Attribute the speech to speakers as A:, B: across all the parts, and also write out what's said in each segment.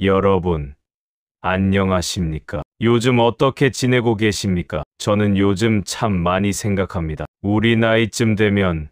A: 여러분, 안녕하십니까? 요즘 어떻게 지내고 계십니까? 저는 요즘 참 많이 생각합니다. 우리 나이쯤 되면,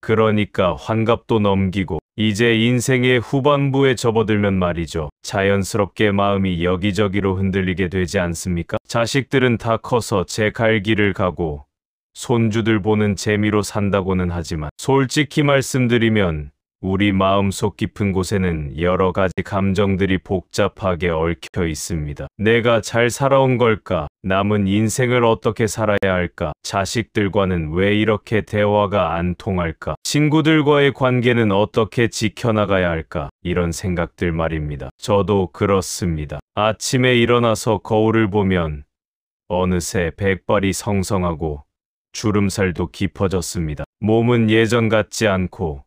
A: 그러니까 환갑도 넘기고, 이제 인생의 후반부에 접어들면 말이죠. 자연스럽게 마음이 여기저기로 흔들리게 되지 않습니까? 자식들은 다 커서 제 갈 길을 가고, 손주들 보는 재미로 산다고는 하지만, 솔직히 말씀드리면, 우리 마음속 깊은 곳에는 여러 가지 감정들이 복잡하게 얽혀 있습니다. 내가 잘 살아온 걸까? 남은 인생을 어떻게 살아야 할까? 자식들과는 왜 이렇게 대화가 안 통할까? 친구들과의 관계는 어떻게 지켜나가야 할까? 이런 생각들 말입니다. 저도 그렇습니다. 아침에 일어나서 거울을 보면 어느새 백발이 성성하고 주름살도 깊어졌습니다. 몸은 예전 같지 않고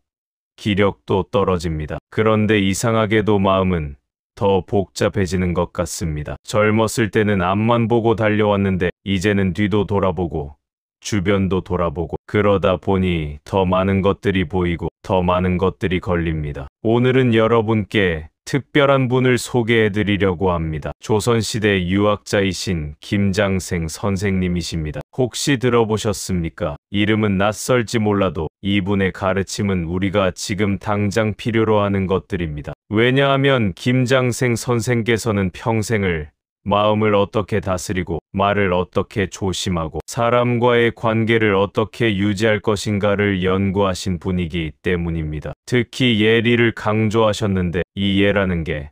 A: 기력도 떨어집니다. 그런데 이상하게도 마음은 더 복잡해지는 것 같습니다. 젊었을 때는 앞만 보고 달려왔는데 이제는 뒤도 돌아보고 주변도 돌아보고 그러다 보니 더 많은 것들이 보이고 더 많은 것들이 걸립니다. 오늘은 여러분께 특별한 분을 소개해 드리려고 합니다. 조선시대 유학자이신 김장생 선생님이십니다. 혹시 들어보셨습니까? 이름은 낯설지 몰라도 이분의 가르침은 우리가 지금 당장 필요로 하는 것들입니다. 왜냐하면 김장생 선생께서는 평생을 마음을 어떻게 다스리고 말을 어떻게 조심하고 사람과의 관계를 어떻게 유지할 것인가를 연구하신 분이기 때문입니다. 특히 예리를 강조하셨는데 이 예라는 게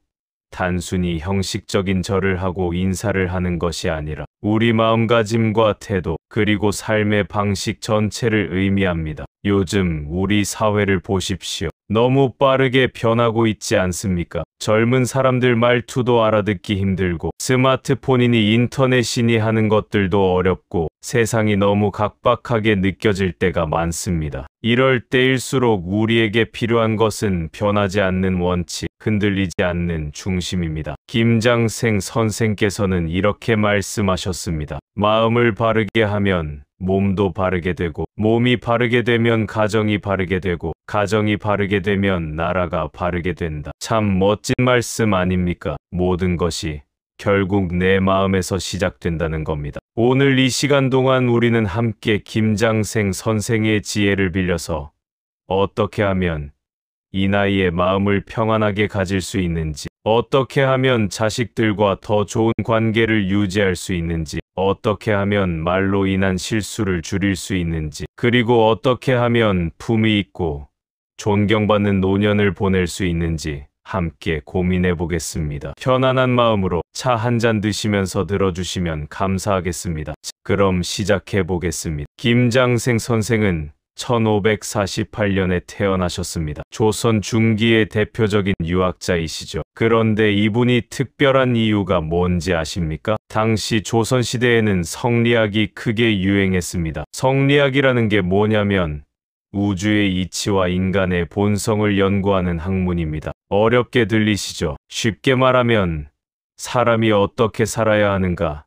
A: 단순히 형식적인 절을 하고 인사를 하는 것이 아니라 우리 마음가짐과 태도 그리고 삶의 방식 전체를 의미합니다. 요즘 우리 사회를 보십시오. 너무 빠르게 변하고 있지 않습니까? 젊은 사람들 말투도 알아듣기 힘들고 스마트폰이니 인터넷이니 하는 것들도 어렵고 세상이 너무 각박하게 느껴질 때가 많습니다. 이럴 때일수록 우리에게 필요한 것은 변하지 않는 원칙, 흔들리지 않는 중심입니다. 김장생 선생께서는 이렇게 말씀하셨습니다. 마음을 바르게 하면 몸도 바르게 되고 몸이 바르게 되면 가정이 바르게 되고 가정이 바르게 되면 나라가 바르게 된다. 참 멋진 말씀 아닙니까? 모든 것이 결국 내 마음에서 시작된다는 겁니다. 오늘 이 시간 동안 우리는 함께 김장생 선생의 지혜를 빌려서 어떻게 하면 이 나이에 마음을 평안하게 가질 수 있는지, 어떻게 하면 자식들과 더 좋은 관계를 유지할 수 있는지, 어떻게 하면 말로 인한 실수를 줄일 수 있는지, 그리고 어떻게 하면 품위 있고 존경받는 노년을 보낼 수 있는지 함께 고민해 보겠습니다. 편안한 마음으로 차 한 잔 드시면서 들어주시면 감사하겠습니다. 그럼 시작해 보겠습니다. 김장생 선생은 1548년에 태어나셨습니다. 조선 중기의 대표적인 유학자이시죠. 그런데 이분이 특별한 이유가 뭔지 아십니까? 당시 조선시대에는 성리학이 크게 유행했습니다. 성리학이라는 게 뭐냐면 우주의 이치와 인간의 본성을 연구하는 학문입니다. 어렵게 들리시죠? 쉽게 말하면 사람이 어떻게 살아야 하는가,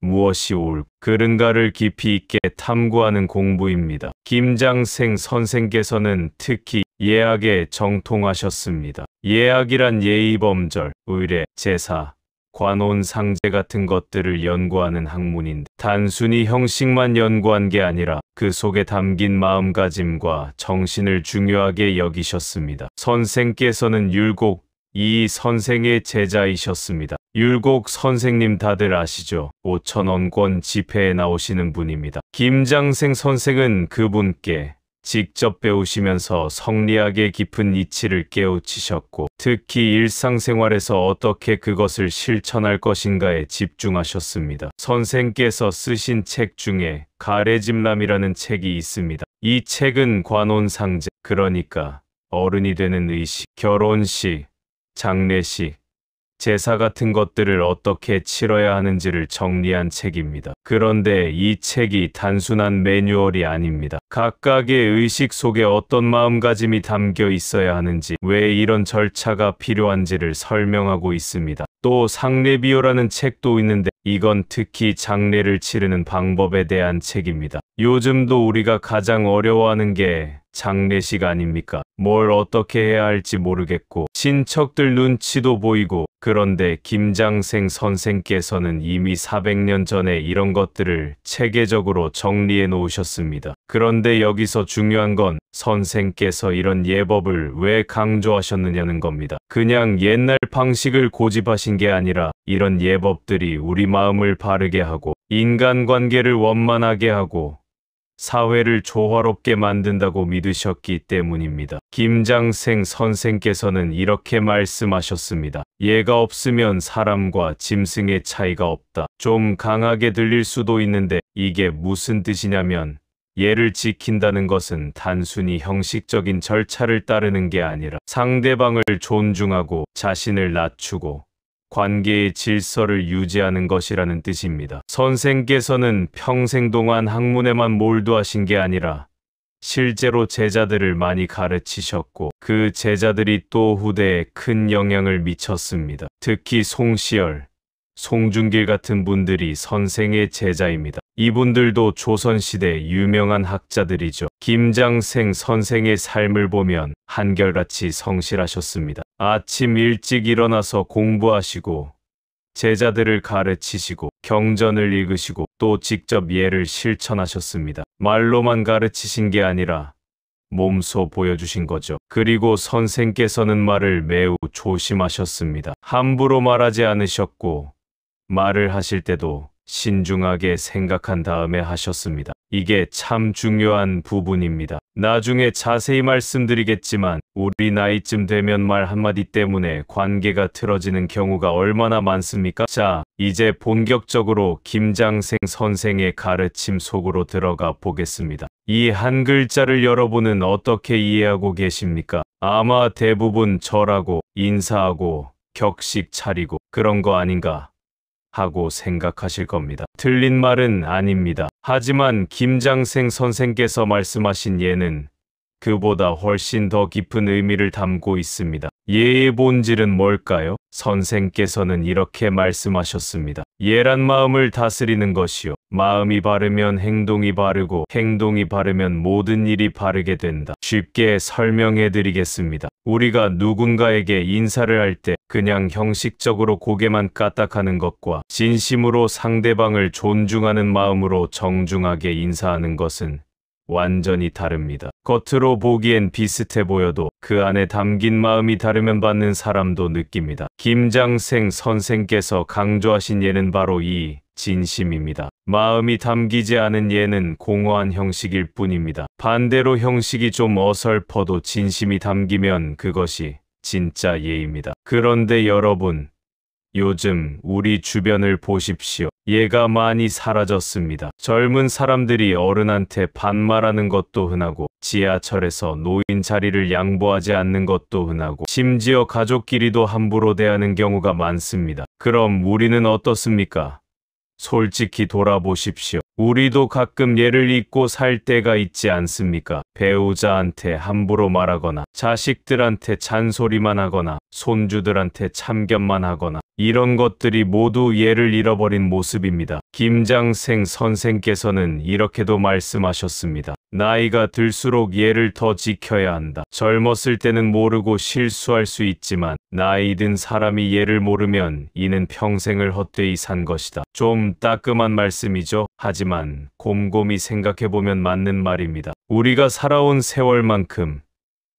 A: 무엇이 그른가를 깊이 있게 탐구하는 공부입니다. 김장생 선생께서는 특히 예학에 정통하셨습니다. 예학이란 예의범절, 의례, 제사, 관온, 상제 같은 것들을 연구하는 학문인데 단순히 형식만 연구한 게 아니라 그 속에 담긴 마음가짐과 정신을 중요하게 여기셨습니다. 선생께서는 율곡 이 선생의 제자이셨습니다. 율곡 선생님 다들 아시죠? 5,000원권 집회에 나오시는 분입니다. 김장생 선생은 그분께 직접 배우시면서 성리학의 깊은 이치를 깨우치셨고 특히 일상생활에서 어떻게 그것을 실천할 것인가에 집중하셨습니다. 선생께서 쓰신 책 중에 가래집람이라는 책이 있습니다. 이 책은 관온상제, 그러니까 어른이 되는 의식, 결혼식, 장례식, 제사 같은 것들을 어떻게 치러야 하는지를 정리한 책입니다. 그런데 이 책이 단순한 매뉴얼이 아닙니다. 각각의 의식 속에 어떤 마음가짐이 담겨 있어야 하는지, 왜 이런 절차가 필요한지를 설명하고 있습니다. 또 상례비요라는 책도 있는데 이건 특히 장례를 치르는 방법에 대한 책입니다. 요즘도 우리가 가장 어려워하는 게 장례식 아닙니까? 뭘 어떻게 해야 할지 모르겠고 친척들 눈치도 보이고 그런데 김장생 선생께서는 이미 400년 전에 이런 것들을 체계적으로 정리해 놓으셨습니다. 그런데 여기서 중요한 건 선생께서 이런 예법을 왜 강조하셨느냐는 겁니다. 그냥 옛날 방식을 고집하신 게 아니라 이런 예법들이 우리 마음을 바르게 하고 인간관계를 원만하게 하고 사회를 조화롭게 만든다고 믿으셨기 때문입니다. 김장생 선생께서는 이렇게 말씀하셨습니다. 예가 없으면 사람과 짐승의 차이가 없다. 좀 강하게 들릴 수도 있는데 이게 무슨 뜻이냐면 예를 지킨다는 것은 단순히 형식적인 절차를 따르는 게 아니라 상대방을 존중하고 자신을 낮추고 관계의 질서를 유지하는 것이라는 뜻입니다. 선생께서는 평생 동안 학문에만 몰두하신 게 아니라 실제로 제자들을 많이 가르치셨고 그 제자들이 또 후대에 큰 영향을 미쳤습니다. 특히 송시열, 송중길 같은 분들이 선생의 제자입니다. 이분들도 조선시대 유명한 학자들이죠. 김장생 선생의 삶을 보면 한결같이 성실하셨습니다. 아침 일찍 일어나서 공부하시고 제자들을 가르치시고 경전을 읽으시고 또 직접 예를 실천하셨습니다. 말로만 가르치신 게 아니라 몸소 보여주신 거죠. 그리고 선생께서는 말을 매우 조심하셨습니다. 함부로 말하지 않으셨고 말을 하실 때도 신중하게 생각한 다음에 하셨습니다. 이게 참 중요한 부분입니다. 나중에 자세히 말씀드리겠지만 우리 나이쯤 되면 말 한마디 때문에 관계가 틀어지는 경우가 얼마나 많습니까? 자, 이제 본격적으로 김장생 선생의 가르침 속으로 들어가 보겠습니다. 이 한 글자를 여러분은 어떻게 이해하고 계십니까? 아마 대부분 절하고 인사하고 격식 차리고 그런 거 아닌가 하고 생각하실 겁니다. 틀린 말은 아닙니다. 하지만 김장생 선생께서 말씀하신 예는 그보다 훨씬 더 깊은 의미를 담고 있습니다. 예의 본질은 뭘까요? 선생께서는 이렇게 말씀하셨습니다. 예란 마음을 다스리는 것이요. 마음이 바르면 행동이 바르고 행동이 바르면 모든 일이 바르게 된다. 쉽게 설명해 드리겠습니다. 우리가 누군가에게 인사를 할 때 그냥 형식적으로 고개만 까딱하는 것과 진심으로 상대방을 존중하는 마음으로 정중하게 인사하는 것은 완전히 다릅니다. 겉으로 보기엔 비슷해 보여도 그 안에 담긴 마음이 다르면 받는 사람도 느낍니다. 김장생 선생께서 강조하신 예는 바로 이 진심입니다. 마음이 담기지 않은 예는 공허한 형식일 뿐입니다. 반대로 형식이 좀 어설퍼도 진심이 담기면 그것이 진짜 예입니다. 그런데 여러분, 요즘 우리 주변을 보십시오. 예가 많이 사라졌습니다. 젊은 사람들이 어른한테 반말하는 것도 흔하고 지하철에서 노인 자리를 양보하지 않는 것도 흔하고 심지어 가족끼리도 함부로 대하는 경우가 많습니다. 그럼 우리는 어떻습니까? 솔직히 돌아보십시오. 우리도 가끔 예를 잊고 살 때가 있지 않습니까? 배우자한테 함부로 말하거나 자식들한테 잔소리만 하거나 손주들한테 참견만 하거나 이런 것들이 모두 예를 잃어버린 모습입니다. 김장생 선생께서는 이렇게도 말씀하셨습니다. 나이가 들수록 예를 더 지켜야 한다. 젊었을 때는 모르고 실수할 수 있지만 나이 든 사람이 예를 모르면 이는 평생을 헛되이 산 것이다. 좀 따끔한 말씀이죠. 하지만 곰곰이 생각해보면 맞는 말입니다. 우리가 살아온 세월만큼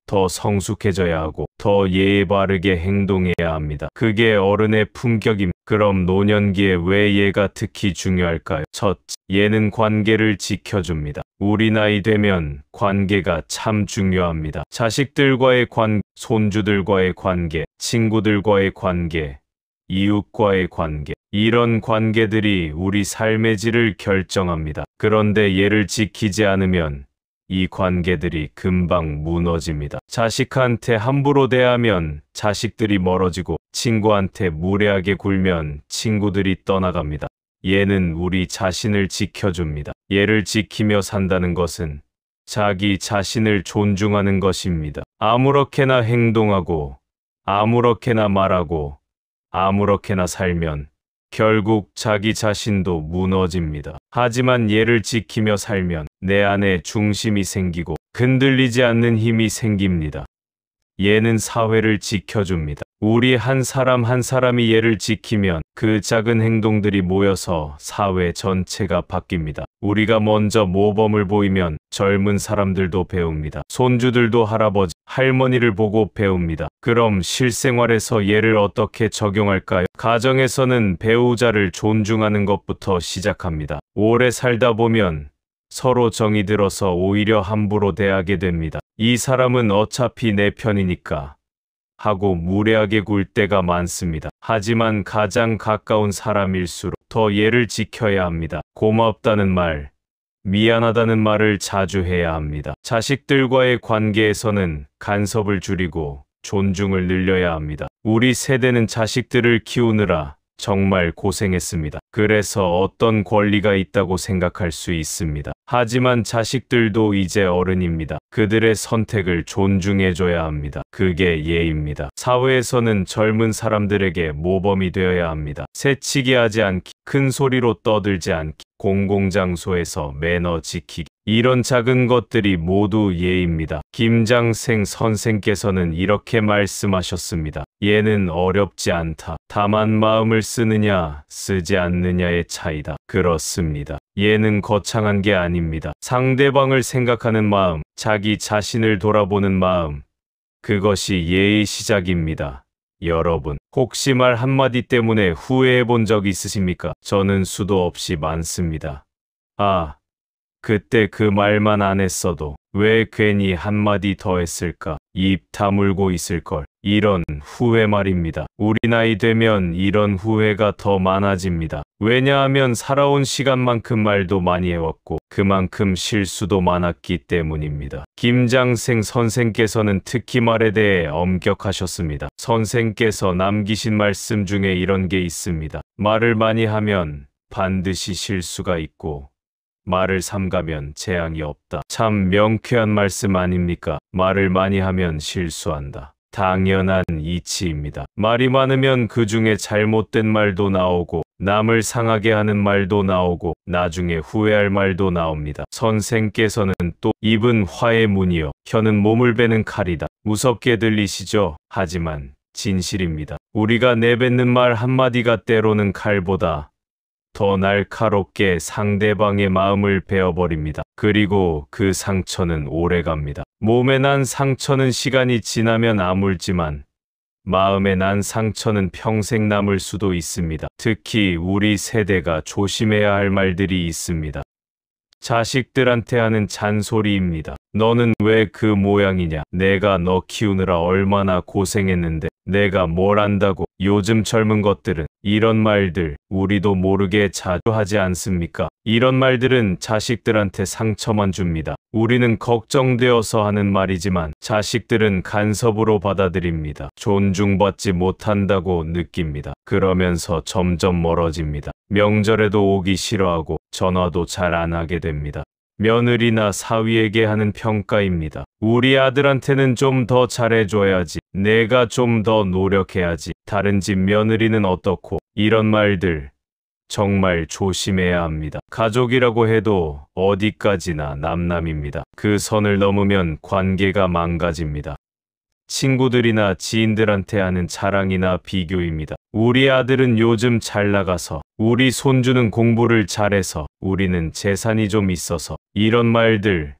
A: 더 성숙해져야 하고 더 예의 바르게 행동해야 합니다. 그게 어른의 품격임. 그럼 노년기에 왜 예가 특히 중요할까요? 첫, 예는 관계를 지켜줍니다. 우리 나이 되면 관계가 참 중요합니다. 자식들과의 관계, 손주들과의 관계, 친구들과의 관계, 이웃과의 관계, 이런 관계들이 우리 삶의 질을 결정합니다. 그런데 예를 지키지 않으면 이 관계들이 금방 무너집니다. 자식한테 함부로 대하면 자식들이 멀어지고 친구한테 무례하게 굴면 친구들이 떠나갑니다. 예는 우리 자신을 지켜줍니다. 예를 지키며 산다는 것은 자기 자신을 존중하는 것입니다. 아무렇게나 행동하고 아무렇게나 말하고 아무렇게나 살면 결국 자기 자신도 무너집니다. 하지만 예를 지키며 살면 내 안에 중심이 생기고 흔들리지 않는 힘이 생깁니다. 예는 사회를 지켜줍니다. 우리 한 사람 한 사람이 예를 지키면 그 작은 행동들이 모여서 사회 전체가 바뀝니다. 우리가 먼저 모범을 보이면 젊은 사람들도 배웁니다. 손주들도 할아버지, 할머니를 보고 배웁니다. 그럼 실생활에서 예를 어떻게 적용할까요? 가정에서는 배우자를 존중하는 것부터 시작합니다. 오래 살다 보면 서로 정이 들어서 오히려 함부로 대하게 됩니다. 이 사람은 어차피 내 편이니까 하고 무례하게 굴 때가 많습니다. 하지만 가장 가까운 사람일수록 더 예를 지켜야 합니다. 고맙다는 말, 미안하다는 말을 자주 해야 합니다. 자식들과의 관계에서는 간섭을 줄이고 존중을 늘려야 합니다. 우리 세대는 자식들을 키우느라 정말 고생했습니다. 그래서 어떤 권리가 있다고 생각할 수 있습니다. 하지만 자식들도 이제 어른입니다. 그들의 선택을 존중해줘야 합니다. 그게 예입니다. 사회에서는 젊은 사람들에게 모범이 되어야 합니다. 새치기 하지 않기, 큰 소리로 떠들지 않기, 공공장소에서 매너 지키기. 이런 작은 것들이 모두 예입니다. 김장생 선생께서는 이렇게 말씀하셨습니다. 예는 어렵지 않다. 다만 마음을 쓰느냐, 쓰지 않느냐의 차이다. 그렇습니다. 예는 거창한 게 아닙니다. 상대방을 생각하는 마음, 자기 자신을 돌아보는 마음, 그것이 예의 시작입니다. 여러분, 혹시 말 한마디 때문에 후회해 본 적 있으십니까? 저는 수도 없이 많습니다. 그때 그 말만 안 했어도 왜 괜히 한마디 더 했을까? 입 다물고 있을걸. 이런 후회 말입니다. 우리 나이 되면 이런 후회가 더 많아집니다. 왜냐하면 살아온 시간만큼 말도 많이 해왔고 그만큼 실수도 많았기 때문입니다. 김장생 선생께서는 특히 말에 대해 엄격하셨습니다. 선생께서 남기신 말씀 중에 이런 게 있습니다. 말을 많이 하면 반드시 실수가 있고 말을 삼가면 재앙이 없다. 참 명쾌한 말씀 아닙니까? 말을 많이 하면 실수한다. 당연한 이치입니다. 말이 많으면 그 중에 잘못된 말도 나오고 남을 상하게 하는 말도 나오고 나중에 후회할 말도 나옵니다. 선생께서는 또 입은 화의 문이요 혀는 몸을 베는 칼이다. 무섭게 들리시죠? 하지만 진실입니다. 우리가 내뱉는 말 한마디가 때로는 칼보다 더 날카롭게 상대방의 마음을 베어버립니다. 그리고 그 상처는 오래갑니다. 몸에 난 상처는 시간이 지나면 아물지만 마음에 난 상처는 평생 남을 수도 있습니다. 특히 우리 세대가 조심해야 할 말들이 있습니다. 자식들한테 하는 잔소리입니다. 너는 왜 그 모양이냐? 내가 너 키우느라 얼마나 고생했는데 내가 뭘 안다고? 요즘 젊은 것들은 이런 말들 우리도 모르게 자주 하지 않습니까? 이런 말들은 자식들한테 상처만 줍니다. 우리는 걱정되어서 하는 말이지만 자식들은 간섭으로 받아들입니다. 존중받지 못한다고 느낍니다. 그러면서 점점 멀어집니다. 명절에도 오기 싫어하고 전화도 잘 안 하게 됩니다. 며느리나 사위에게 하는 평가입니다. 우리 아들한테는 좀 더 잘해줘야지. 내가 좀 더 노력해야지. 다른 집 며느리는 어떻고? 이런 말들 정말 조심해야 합니다. 가족이라고 해도 어디까지나 남남입니다. 그 선을 넘으면 관계가 망가집니다. 친구들이나 지인들한테 하는 자랑이나 비교입니다. 우리 아들은 요즘 잘 나가서, 우리 손주는 공부를 잘해서, 우리는 재산이 좀 있어서. 이런 말들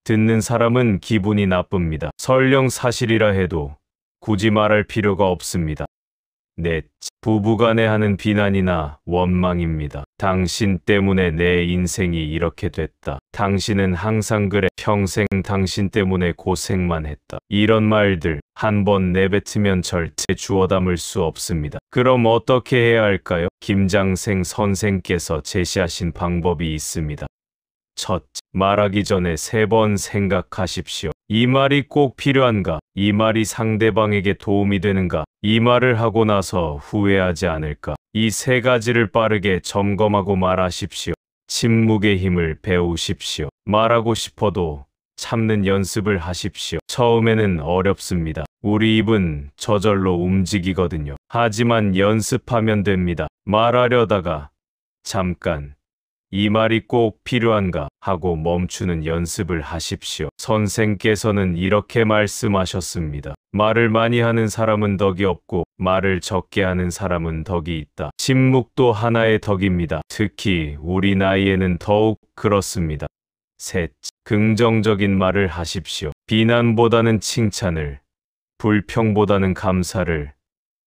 A: 듣는 사람은 기분이 나쁩니다. 설령 사실이라 해도 굳이 말할 필요가 없습니다. 넷, 부부간에 하는 비난이나 원망입니다. 당신 때문에 내 인생이 이렇게 됐다. 당신은 항상 그래. 평생 당신 때문에 고생만 했다. 이런 말들 한번 내뱉으면 절대 주워 담을 수 없습니다. 그럼 어떻게 해야 할까요? 김장생 선생께서 제시하신 방법이 있습니다. 첫째, 말하기 전에 3번 생각하십시오. 이 말이 꼭 필요한가? 이 말이 상대방에게 도움이 되는가? 이 말을 하고 나서 후회하지 않을까? 이 3가지를 빠르게 점검하고 말하십시오. 침묵의 힘을 배우십시오. 말하고 싶어도 참는 연습을 하십시오. 처음에는 어렵습니다. 우리 입은 저절로 움직이거든요. 하지만 연습하면 됩니다. 말하려다가 잠깐 이 말이 꼭 필요한가 하고 멈추는 연습을 하십시오. 선생께서는 이렇게 말씀하셨습니다. 말을 많이 하는 사람은 덕이 없고 말을 적게 하는 사람은 덕이 있다. 침묵도 하나의 덕입니다. 특히 우리 나이에는 더욱 그렇습니다. 셋, 긍정적인 말을 하십시오. 비난보다는 칭찬을, 불평보다는 감사를,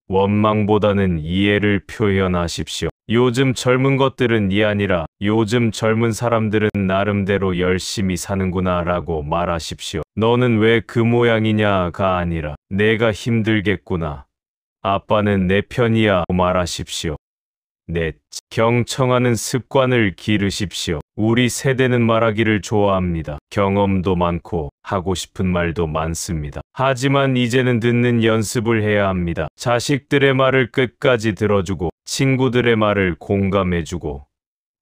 A: 원망보다는 이해를 표현하십시오. 요즘 젊은 것들은 이 아니라 요즘 젊은 사람들은 나름대로 열심히 사는구나 라고 말하십시오. 너는 왜 그 모양이냐가 아니라 내가 힘들겠구나. 아빠는 내 편이야 말하십시오. 넷, 경청하는 습관을 기르십시오. 우리 세대는 말하기를 좋아합니다. 경험도 많고 하고 싶은 말도 많습니다. 하지만 이제는 듣는 연습을 해야 합니다. 자식들의 말을 끝까지 들어주고 친구들의 말을 공감해주고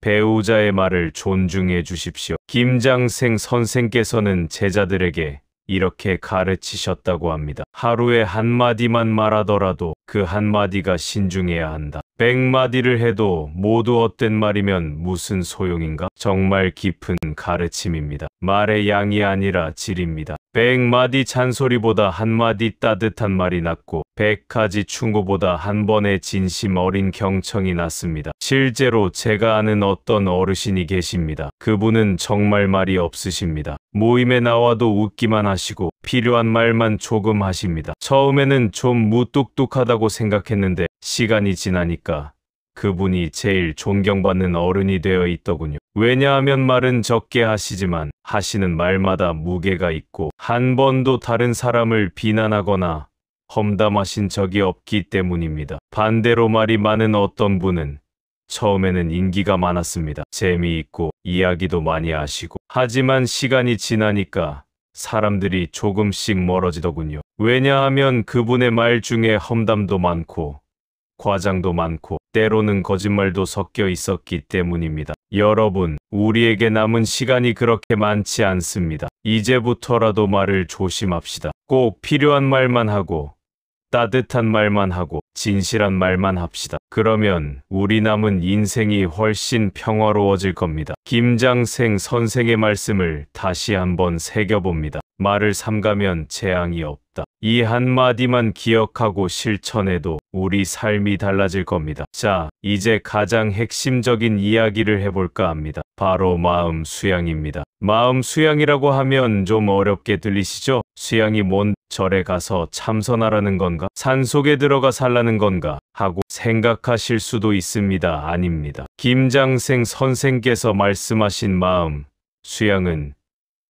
A: 배우자의 말을 존중해 주십시오. 김장생 선생께서는 제자들에게 이렇게 가르치셨다고 합니다. 하루에 한마디만 말하더라도 그 한마디가 신중해야 한다. 100마디를 해도 모두 헛된 말이면 무슨 소용인가? 정말 깊은 가르침입니다. 말의 양이 아니라 질입니다. 100마디 잔소리보다 한마디 따뜻한 말이 낫고 100가지 충고보다 한 번의 진심 어린 경청이 낫습니다. 실제로 제가 아는 어떤 어르신이 계십니다. 그분은 정말 말이 없으십니다. 모임에 나와도 웃기만 하시고 필요한 말만 조금 하십니다. 처음에는 좀 무뚝뚝하다고 생각했는데 시간이 지나니까 그분이 제일 존경받는 어른이 되어 있더군요. 왜냐하면 말은 적게 하시지만 하시는 말마다 무게가 있고 한 번도 다른 사람을 비난하거나 험담하신 적이 없기 때문입니다. 반대로 말이 많은 어떤 분은 처음에는 인기가 많았습니다. 재미있고 이야기도 많이 하시고 하지만 시간이 지나니까 사람들이 조금씩 멀어지더군요. 왜냐하면 그분의 말 중에 험담도 많고 과장도 많고 때로는 거짓말도 섞여 있었기 때문입니다. 여러분, 우리에게 남은 시간이 그렇게 많지 않습니다. 이제부터라도 말을 조심합시다. 꼭 필요한 말만 하고 따뜻한 말만 하고 진실한 말만 합시다. 그러면 우리 남은 인생이 훨씬 평화로워질 겁니다. 김장생 선생의 말씀을 다시 한번 새겨봅니다. 말을 삼가면 재앙이 없다. 이 한마디만 기억하고 실천해도 우리 삶이 달라질 겁니다. 자, 이제 가장 핵심적인 이야기를 해볼까 합니다. 바로 마음 수양입니다. 마음 수양이라고 하면 좀 어렵게 들리시죠? 수양이 뭔 절에 가서 참선하라는 건가? 산속에 들어가 살라는 건가? 하고 생각하실 수도 있습니다. 아닙니다. 김장생 선생께서 말씀하신 마음 수양은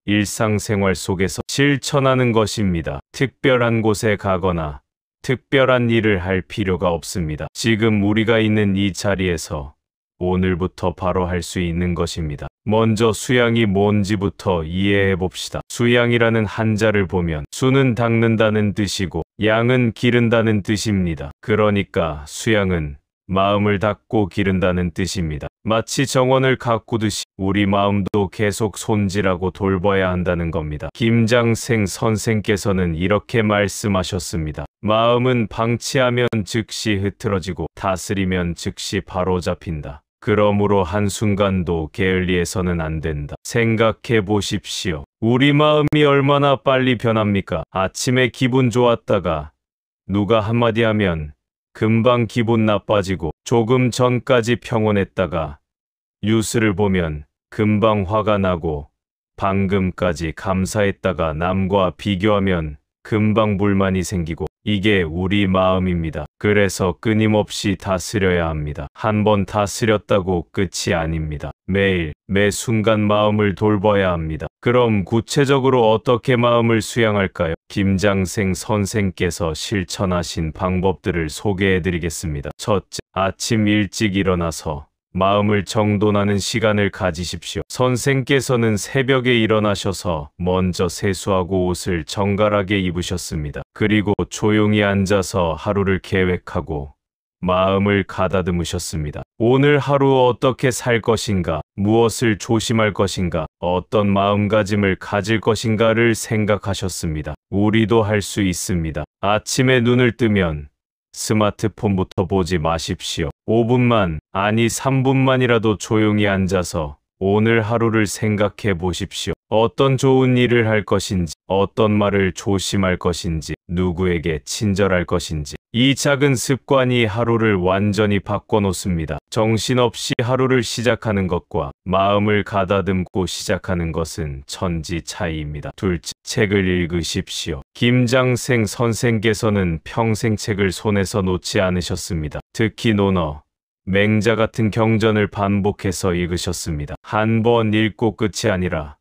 A: 일상생활 속에서 실천하는 것입니다. 특별한 곳에 가거나 특별한 일을 할 필요가 없습니다. 지금 우리가 있는 이 자리에서 오늘부터 바로 할 수 있는 것입니다. 먼저 수양이 뭔지부터 이해해 봅시다. 수양이라는 한자를 보면 수는 닦는다는 뜻이고 양은 기른다는 뜻입니다. 그러니까 수양은 마음을 닦고 기른다는 뜻입니다. 마치 정원을 가꾸듯이 우리 마음도 계속 손질하고 돌봐야 한다는 겁니다. 김장생 선생께서는 이렇게 말씀하셨습니다. 마음은 방치하면 즉시 흐트러지고 다스리면 즉시 바로잡힌다. 그러므로 한순간도 게을리해서는 안 된다. 생각해 보십시오. 우리 마음이 얼마나 빨리 변합니까? 아침에 기분 좋았다가 누가 한마디 하면 금방 기분 나빠지고 조금 전까지 평온했다가 뉴스를 보면 금방 화가 나고 방금까지 감사했다가 남과 비교하면 금방 불만이 생기고 이게 우리 마음입니다. 그래서 끊임없이 다스려야 합니다. 한번 다스렸다고 끝이 아닙니다. 매일, 매 순간 마음을 돌봐야 합니다. 그럼 구체적으로 어떻게 마음을 수양할까요? 김장생 선생께서 실천하신 방법들을 소개해 드리겠습니다. 첫째, 아침 일찍 일어나서 마음을 정돈하는 시간을 가지십시오. 선생께서는 새벽에 일어나셔서 먼저 세수하고 옷을 정갈하게 입으셨습니다. 그리고 조용히 앉아서 하루를 계획하고 마음을 가다듬으셨습니다. 오늘 하루 어떻게 살 것인가, 무엇을 조심할 것인가, 어떤 마음가짐을 가질 것인가를 생각하셨습니다. 우리도 할 수 있습니다. 아침에 눈을 뜨면 스마트폰부터 보지 마십시오. 5분만, 아니 3분만이라도 조용히 앉아서 오늘 하루를 생각해 보십시오. 어떤 좋은 일을 할 것인지, 어떤 말을 조심할 것인지, 누구에게 친절할 것인지. 이 작은 습관이 하루를 완전히 바꿔놓습니다. 정신없이 하루를 시작하는 것과 마음을 가다듬고 시작하는 것은 천지 차이입니다. 둘째, 책을 읽으십시오. 김장생 선생께서는 평생 책을 손에서 놓지 않으셨습니다. 특히 논어, 맹자 같은 경전을 반복해서 읽으셨습니다. 한 번 읽고 끝이 아니라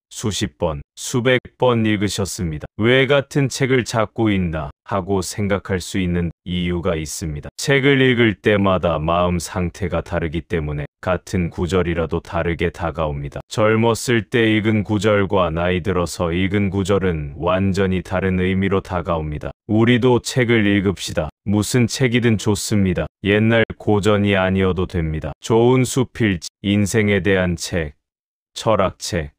A: 수십 번, 수백 번 읽으셨습니다. 왜 같은 책을 자꾸 읽나 하고 생각할 수 있는 이유가 있습니다. 책을 읽을 때마다 마음 상태가 다르기 때문에 같은 구절이라도 다르게 다가옵니다. 젊었을 때 읽은 구절과 나이 들어서 읽은 구절은 완전히 다른 의미로 다가옵니다. 우리도 책을 읽읍시다. 무슨 책이든 좋습니다. 옛날 고전이 아니어도 됩니다. 좋은 수필지, 인생에 대한 책, 철학책,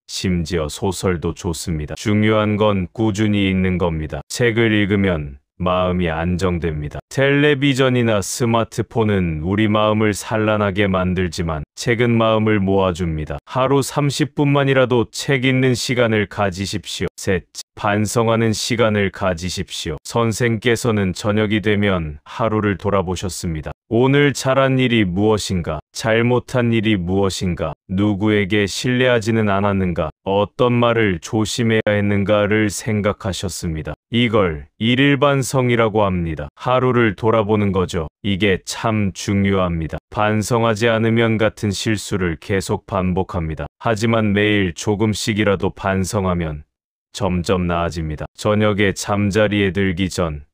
A: 심지어 소설도 좋습니다. 중요한 건 꾸준히 읽는 겁니다. 책을 읽으면 마음이 안정됩니다. 텔레비전이나 스마트폰은 우리 마음을 산란하게 만들지만 책은 마음을 모아줍니다. 하루 30분만이라도 책 읽는 시간을 가지십시오. 셋, 반성하는 시간을 가지십시오. 선생께서는 저녁이 되면 하루를 돌아보셨습니다. 오늘 잘한 일이 무엇인가? 잘못한 일이 무엇인가? 누구에게 신뢰하지는 않았는가? 어떤 말을 조심해야 했는가를 생각하셨습니다. 이걸 일일반성이라고 합니다. 하루를 돌아보는 거죠. 이게 참 중요합니다. 반성하지 않으면 같은 실수를 계속 반복합니다. 하지만 매일 조금씩이라도 반성하면 점점 나아집니다. 저녁에 잠자리에 들기 전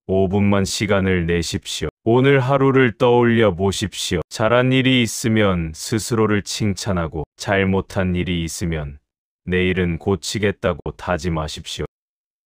A: 5분만 시간을 내십시오. 오늘 하루를 떠올려 보십시오. 잘한 일이 있으면 스스로를 칭찬하고 잘못한 일이 있으면 내일은 고치겠다고 다짐하십시오.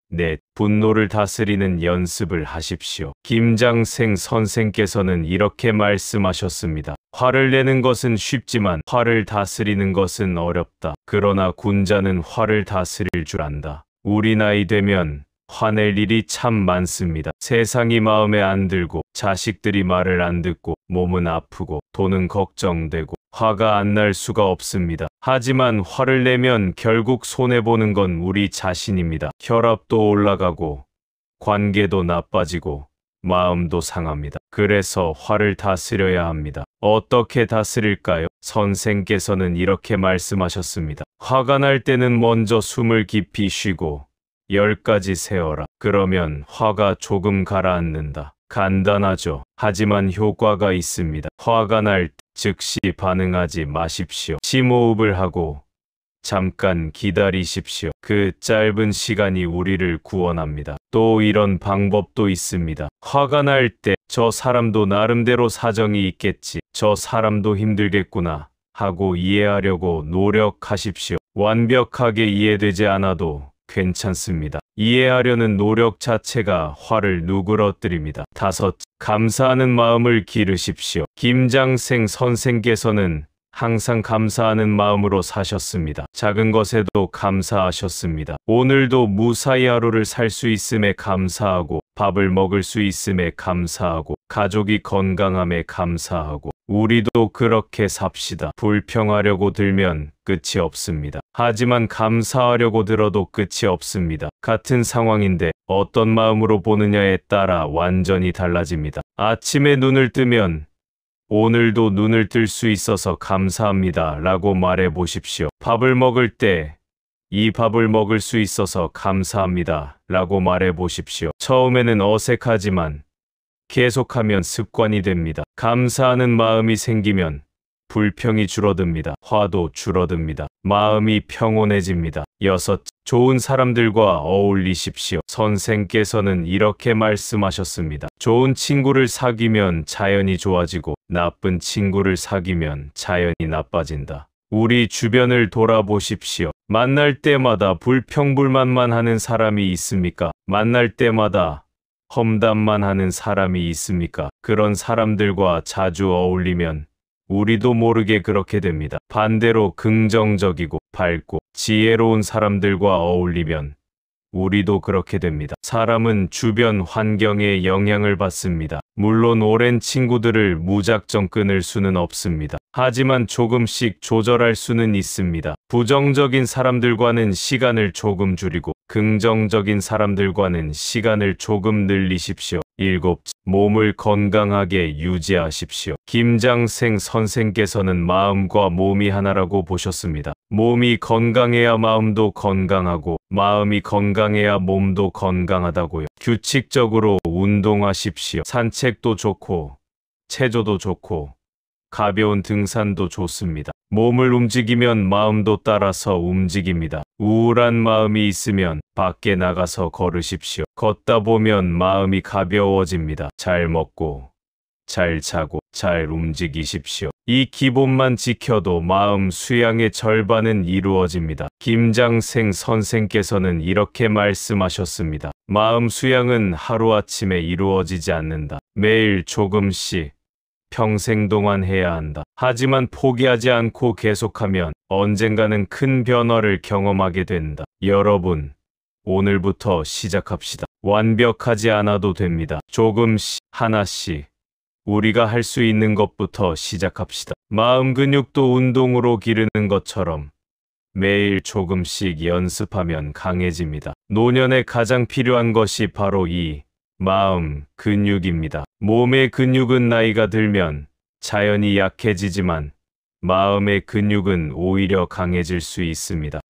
A: 넷, 분노를 다스리는 연습을 하십시오. 김장생 선생께서는 이렇게 말씀하셨습니다. 화를 내는 것은 쉽지만 화를 다스리는 것은 어렵다. 그러나 군자는 화를 다스릴 줄 안다. 우리 나이 되면 화낼 일이 참 많습니다. 세상이 마음에 안 들고 자식들이 말을 안 듣고 몸은 아프고 돈은 걱정되고 화가 안 날 수가 없습니다. 하지만 화를 내면 결국 손해보는 건 우리 자신입니다. 혈압도 올라가고 관계도 나빠지고 마음도 상합니다. 그래서 화를 다스려야 합니다. 어떻게 다스릴까요? 선생께서는 이렇게 말씀하셨습니다. 화가 날 때는 먼저 숨을 깊이 쉬고 10가지 세어라. 그러면 화가 조금 가라앉는다. 간단하죠. 하지만 효과가 있습니다. 화가 날 때 즉시 반응하지 마십시오. 심호흡을 하고 잠깐 기다리십시오. 그 짧은 시간이 우리를 구원합니다. 또 이런 방법도 있습니다. 화가 날 때 저 사람도 나름대로 사정이 있겠지. 저 사람도 힘들겠구나 하고 이해하려고 노력하십시오. 완벽하게 이해되지 않아도 괜찮습니다. 이해하려는 노력 자체가 화를 누그러뜨립니다. 다섯, 감사하는 마음을 기르십시오. 김장생 선생께서는 항상 감사하는 마음으로 사셨습니다. 작은 것에도 감사하셨습니다. 오늘도 무사히 하루를 살 수 있음에 감사하고 밥을 먹을 수 있음에 감사하고 가족이 건강함에 감사하고 우리도 그렇게 삽시다. 불평하려고 들면 끝이 없습니다. 하지만 감사하려고 들어도 끝이 없습니다. 같은 상황인데 어떤 마음으로 보느냐에 따라 완전히 달라집니다. 아침에 눈을 뜨면 오늘도 눈을 뜰 수 있어서 감사합니다 라고 말해 보십시오. 밥을 먹을 때 이 밥을 먹을 수 있어서 감사합니다 라고 말해 보십시오. 처음에는 어색하지만 계속하면 습관이 됩니다. 감사하는 마음이 생기면 불평이 줄어듭니다. 화도 줄어듭니다. 마음이 평온해집니다. 여섯, 좋은 사람들과 어울리십시오. 선생께서는 이렇게 말씀하셨습니다. 좋은 친구를 사귀면 자연이 좋아지고 나쁜 친구를 사귀면 자연이 나빠진다. 우리 주변을 돌아보십시오. 만날 때마다 불평불만만 하는 사람이 있습니까? 만날 때마다 험담만 하는 사람이 있습니까? 그런 사람들과 자주 어울리면 우리도 모르게 그렇게 됩니다. 반대로 긍정적이고 밝고 지혜로운 사람들과 어울리면 우리도 그렇게 됩니다. 사람은 주변 환경에 영향을 받습니다. 물론 오랜 친구들을 무작정 끊을 수는 없습니다. 하지만 조금씩 조절할 수는 있습니다. 부정적인 사람들과는 시간을 조금 줄이고 긍정적인 사람들과는 시간을 조금 늘리십시오. 7. 몸을 건강하게 유지하십시오. 김장생 선생께서는 마음과 몸이 하나라고 보셨습니다. 몸이 건강해야 마음도 건강하고 마음이 건강해야 몸도 건강하다고요. 규칙적으로 운동하십시오. 산책도 좋고 체조도 좋고 가벼운 등산도 좋습니다. 몸을 움직이면 마음도 따라서 움직입니다. 우울한 마음이 있으면 밖에 나가서 걸으십시오. 걷다 보면 마음이 가벼워집니다. 잘 먹고 잘 자고 잘 움직이십시오. 이 기본만 지켜도 마음 수양의 절반은 이루어집니다. 김장생 선생께서는 이렇게 말씀하셨습니다. 마음 수양은 하루아침에 이루어지지 않는다. 매일 조금씩 평생 동안 해야 한다. 하지만 포기하지 않고 계속하면 언젠가는 큰 변화를 경험하게 된다. 여러분, 오늘부터 시작합시다. 완벽하지 않아도 됩니다. 조금씩 하나씩 우리가 할 수 있는 것부터 시작합시다. 마음 근육도 운동으로 기르는 것처럼 매일 조금씩 연습하면 강해집니다. 노년에 가장 필요한 것이 바로 이 마음 근육입니다. 몸의 근육은 나이가 들면 자연히 약해지지만 마음의 근육은 오히려 강해질 수 있습니다.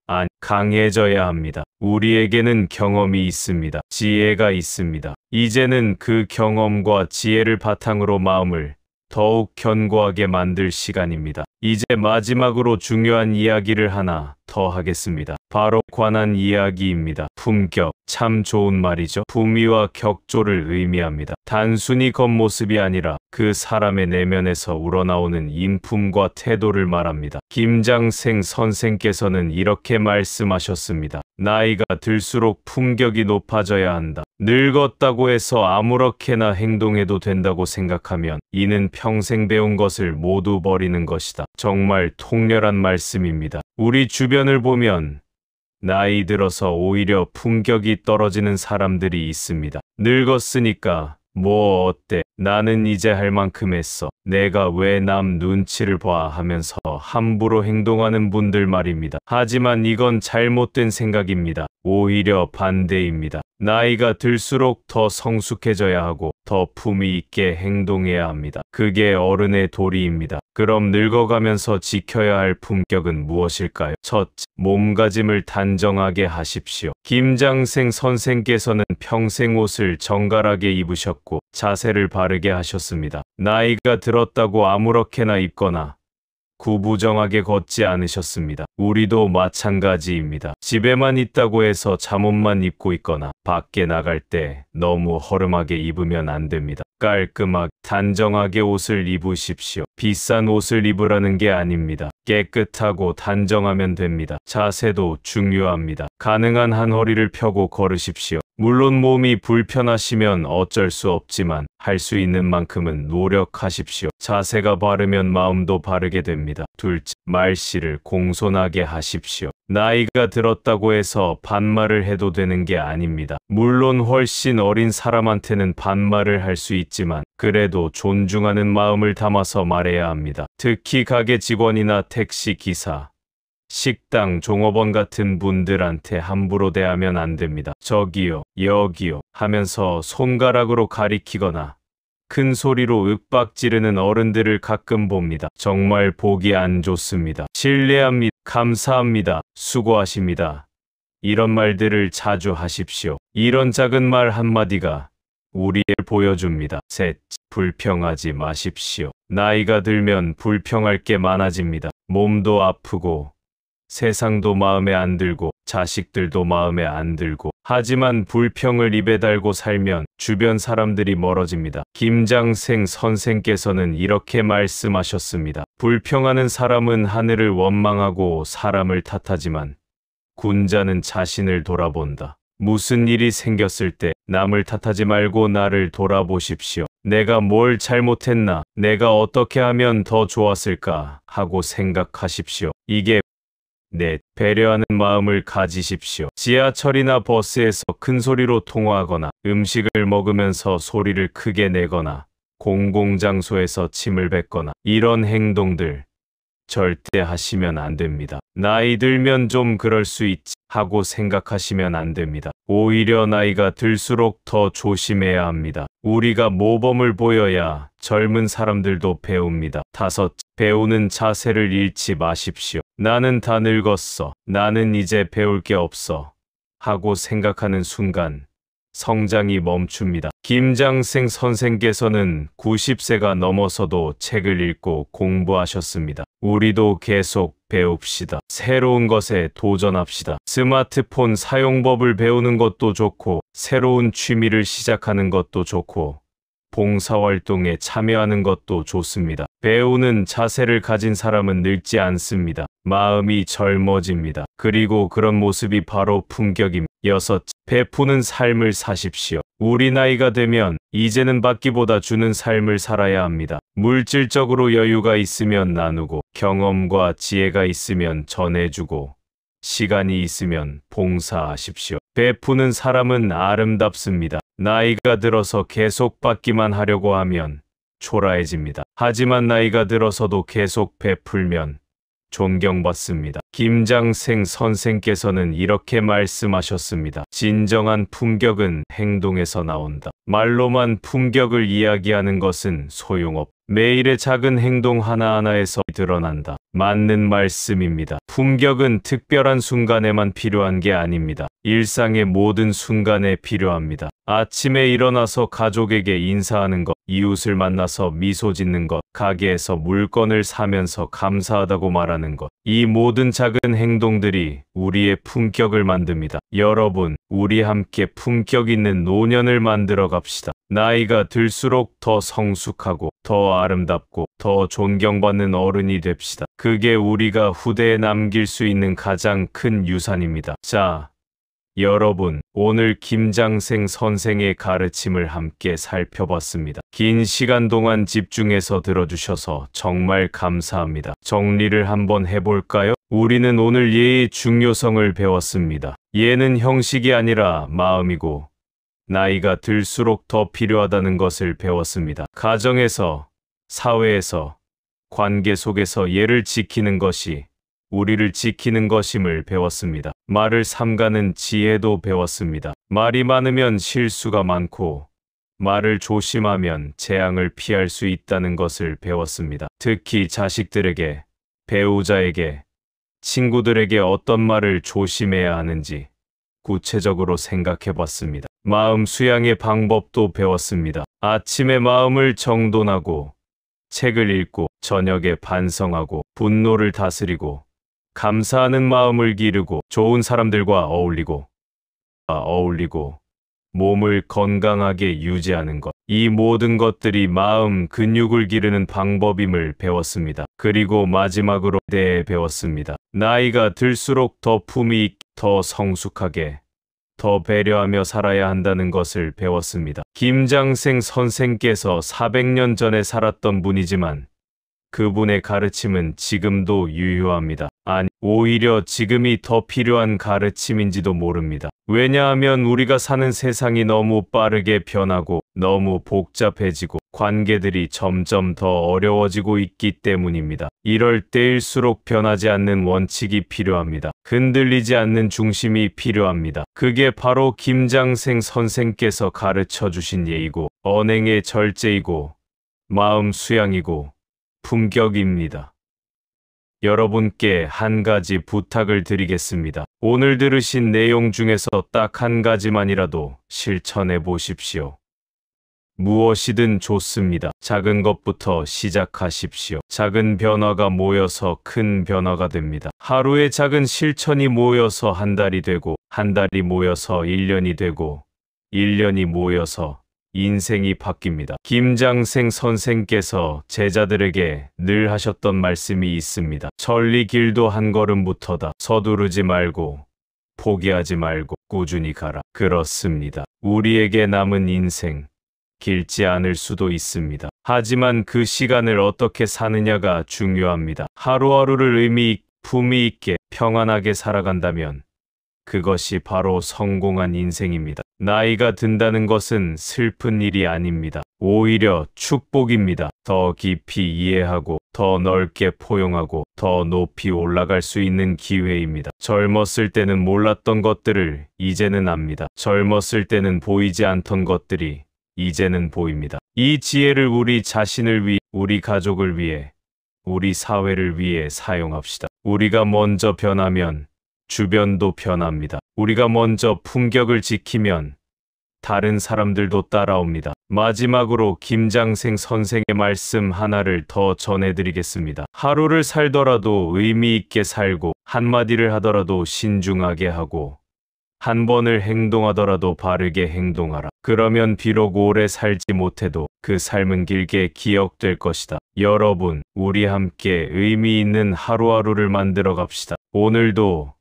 A: 강해져야 합니다. 우리에게는 경험이 있습니다. 지혜가 있습니다. 이제는 그 경험과 지혜를 바탕으로 마음을 더욱 견고하게 만들 시간입니다. 이제 마지막으로 중요한 이야기를 하나 더 하겠습니다. 바로 관한 이야기입니다. 품격. 참 좋은 말이죠. 품위와 격조를 의미합니다. 단순히 겉모습이 아니라 그 사람의 내면에서 우러나오는 인품과 태도를 말합니다. 김장생 선생께서는 이렇게 말씀하셨습니다. 나이가 들수록 품격이 높아져야 한다. 늙었다고 해서 아무렇게나 행동해도 된다고 생각하면 이는 평생 배운 것을 모두 버리는 것이다. 정말 통렬한 말씀입니다. 우리 주변을 보면 나이 들어서 오히려 품격이 떨어지는 사람들이 있습니다. 늙었으니까 뭐 어때? 나는 이제 할 만큼 했어. 내가 왜 남 눈치를 봐 하면서 함부로 행동하는 분들 말입니다. 하지만 이건 잘못된 생각입니다. 오히려 반대입니다. 나이가 들수록 더 성숙해져야 하고 더 품위 있게 행동해야 합니다. 그게 어른의 도리입니다. 그럼 늙어가면서 지켜야 할 품격은 무엇일까요? 첫째, 몸가짐을 단정하게 하십시오. 김장생 선생께서는 평생 옷을 정갈하게 입으셨고 자세를 바르게 하셨습니다. 나이가 들었다고 아무렇게나 입거나 구부정하게 걷지 않으셨습니다. 우리도 마찬가지입니다. 집에만 있다고 해서 잠옷만 입고 있거나 밖에 나갈 때 너무 허름하게 입으면 안 됩니다. 깔끔하게 단정하게 옷을 입으십시오. 비싼 옷을 입으라는 게 아닙니다. 깨끗하고 단정하면 됩니다. 자세도 중요합니다. 가능한 한 허리를 펴고 걸으십시오. 물론 몸이 불편하시면 어쩔 수 없지만 할 수 있는 만큼은 노력하십시오. 자세가 바르면 마음도 바르게 됩니다. 둘째, 말씨를 공손하게 하십시오. 나이가 들었다고 해서 반말을 해도 되는 게 아닙니다. 물론 훨씬 어린 사람한테는 반말을 할 수 있지만 그래도 존중하는 마음을 담아서 말해야 합니다. 특히 가게 직원이나 택시 기사, 식당 종업원 같은 분들한테 함부로 대하면 안 됩니다. 저기요, 여기요 하면서 손가락으로 가리키거나 큰 소리로 윽박 지르는 어른들을 가끔 봅니다. 정말 보기 안 좋습니다. 실례합니다. 감사합니다. 수고하십니다. 이런 말들을 자주 하십시오. 이런 작은 말 한마디가 우리를 보여줍니다. 셋, 불평하지 마십시오. 나이가 들면 불평할 게 많아집니다. 몸도 아프고 세상도 마음에 안 들고 자식들도 마음에 안 들고 하지만 불평을 입에 달고 살면 주변 사람들이 멀어집니다. 김장생 선생께서는 이렇게 말씀하셨습니다. 불평하는 사람은 하늘을 원망하고 사람을 탓하지만 군자는 자신을 돌아본다. 무슨 일이 생겼을 때 남을 탓하지 말고 나를 돌아보십시오. 내가 뭘 잘못했나? 내가 어떻게 하면 더 좋았을까? 하고 생각하십시오. 이게 배려하는 마음을 가지십시오. 지하철이나 버스에서 큰 소리로 통화하거나 음식을 먹으면서 소리를 크게 내거나 공공장소에서 침을 뱉거나 이런 행동들 절대 하시면 안 됩니다. 나이 들면 좀 그럴 수 있지 하고 생각하시면 안 됩니다. 오히려 나이가 들수록 더 조심해야 합니다. 우리가 모범을 보여야 젊은 사람들도 배웁니다. 다섯, 배우는 자세를 잃지 마십시오. 나는 다 늙었어. 나는 이제 배울 게 없어. 하고 생각하는 순간 성장이 멈춥니다. 김장생 선생께서는 90세가 넘어서도 책을 읽고 공부하셨습니다. 우리도 계속 배웁시다. 새로운 것에 도전합시다. 스마트폰 사용법을 배우는 것도 좋고, 새로운 취미를 시작하는 것도 좋고, 봉사활동에 참여하는 것도 좋습니다. 배우는 자세를 가진 사람은 늙지 않습니다. 마음이 젊어집니다. 그리고 그런 모습이 바로 품격입니다. 여섯, 베푸는 삶을 사십시오. 우리 나이가 되면 이제는 받기보다 주는 삶을 살아야 합니다. 물질적으로 여유가 있으면 나누고, 경험과 지혜가 있으면 전해주고, 시간이 있으면 봉사하십시오. 베푸는 사람은 아름답습니다. 나이가 들어서 계속 받기만 하려고 하면 초라해집니다. 하지만 나이가 들어서도 계속 베풀면 존경받습니다. 김장생 선생께서는 이렇게 말씀하셨습니다. 진정한 품격은 행동에서 나온다. 말로만 품격을 이야기하는 것은 소용없다. 매일의 작은 행동 하나하나에서 드러난다. 맞는 말씀입니다. 품격은 특별한 순간에만 필요한 게 아닙니다. 일상의 모든 순간에 필요합니다. 아침에 일어나서 가족에게 인사하는 것, 이웃을 만나서 미소 짓는 것, 가게에서 물건을 사면서 감사하다고 말하는 것. 이 모든 작은 행동들이 우리의 품격을 만듭니다. 여러분, 우리 함께 품격 있는 노년을 만들어 갑시다. 나이가 들수록 더 성숙하고 더 아름답고 더 존경받는 어른이 됩시다. 그게 우리가 후대에 남길 수 있는 가장 큰 유산입니다. 자, 여러분, 오늘 김장생 선생의 가르침을 함께 살펴봤습니다. 긴 시간 동안 집중해서 들어주셔서 정말 감사합니다. 정리를 한번 해볼까요? 우리는 오늘 예의 중요성을 배웠습니다. 예는 형식이 아니라 마음이고, 나이가 들수록 더 필요하다는 것을 배웠습니다. 가정에서, 사회에서, 관계 속에서 예를 지키는 것이 우리를 지키는 것임을 배웠습니다. 말을 삼가는 지혜도 배웠습니다. 말이 많으면 실수가 많고, 말을 조심하면 재앙을 피할 수 있다는 것을 배웠습니다. 특히 자식들에게, 배우자에게, 친구들에게 어떤 말을 조심해야 하는지 구체적으로 생각해 봤습니다. 마음 수양의 방법도 배웠습니다. 아침에 마음을 정돈하고, 책을 읽고, 저녁에 반성하고, 분노를 다스리고, 감사하는 마음을 기르고, 좋은 사람들과 어울리고, 몸을 건강하게 유지하는 것. 이 모든 것들이 마음 근육을 기르는 방법임을 배웠습니다. 그리고 마지막으로 대해 배웠습니다. 나이가 들수록 더 품위 있게, 더 성숙하게, 더 배려하며 살아야 한다는 것을 배웠습니다. 김장생 선생께서 400년 전에 살았던 분이지만 그분의 가르침은 지금도 유효합니다. 아니, 오히려 지금이 더 필요한 가르침인지도 모릅니다. 왜냐하면 우리가 사는 세상이 너무 빠르게 변하고 너무 복잡해지고 관계들이 점점 더 어려워지고 있기 때문입니다. 이럴 때일수록 변하지 않는 원칙이 필요합니다. 흔들리지 않는 중심이 필요합니다. 그게 바로 김장생 선생께서 가르쳐 주신 예이고, 언행의 절제이고, 마음 수양이고, 품격입니다. 여러분께 한 가지 부탁을 드리겠습니다. 오늘 들으신 내용 중에서 딱 한 가지만이라도 실천해 보십시오. 무엇이든 좋습니다. 작은 것부터 시작하십시오. 작은 변화가 모여서 큰 변화가 됩니다. 하루의 작은 실천이 모여서 한 달이 되고, 한 달이 모여서 1년이 되고, 1년이 모여서 인생이 바뀝니다. 김장생 선생께서 제자들에게 늘 하셨던 말씀이 있습니다. 천리 길도 한 걸음부터다. 서두르지 말고, 포기하지 말고, 꾸준히 가라. 그렇습니다. 우리에게 남은 인생, 길지 않을 수도 있습니다. 하지만 그 시간을 어떻게 사느냐가 중요합니다. 하루하루를 의미 있게, 품위 있게, 평안하게 살아간다면 그것이 바로 성공한 인생입니다. 나이가 든다는 것은 슬픈 일이 아닙니다. 오히려 축복입니다. 더 깊이 이해하고 더 넓게 포용하고 더 높이 올라갈 수 있는 기회입니다. 젊었을 때는 몰랐던 것들을 이제는 압니다. 젊었을 때는 보이지 않던 것들이 이제는 보입니다. 이 지혜를 우리 자신을 위해, 우리 가족을 위해, 우리 사회를 위해 사용합시다. 우리가 먼저 변하면 주변도 변합니다. 우리가 먼저 품격을 지키면 다른 사람들도 따라옵니다. 마지막으로 김장생 선생의 말씀 하나를 더 전해드리겠습니다. 하루를 살더라도 의미 있게 살고, 한마디를 하더라도 신중하게 하고, 한 번을 행동하더라도 바르게 행동하라. 그러면 비록 오래 살지 못해도 그 삶은 길게 기억될 것이다. 여러분, 우리 함께 의미 있는 하루하루를 만들어 갑시다. 오늘도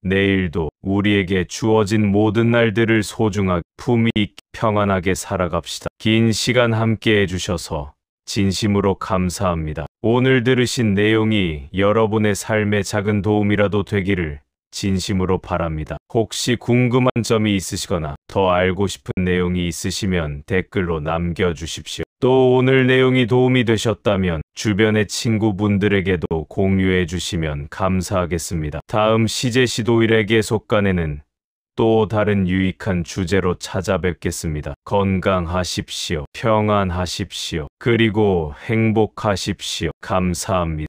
A: 내일도 우리에게 주어진 모든 날들을 소중하게, 품위 있게, 평안하게 살아갑시다. 긴 시간 함께 해주셔서 진심으로 감사합니다. 오늘 들으신 내용이 여러분의 삶에 작은 도움이라도 되기를 진심으로 바랍니다. 혹시 궁금한 점이 있으시거나 더 알고 싶은 내용이 있으시면 댓글로 남겨주십시오. 또 오늘 내용이 도움이 되셨다면 주변의 친구분들에게도 공유해 주시면 감사하겠습니다. 다음 시제시도일에게 속간에는 또 다른 유익한 주제로 찾아뵙겠습니다. 건강하십시오. 평안하십시오. 그리고 행복하십시오. 감사합니다.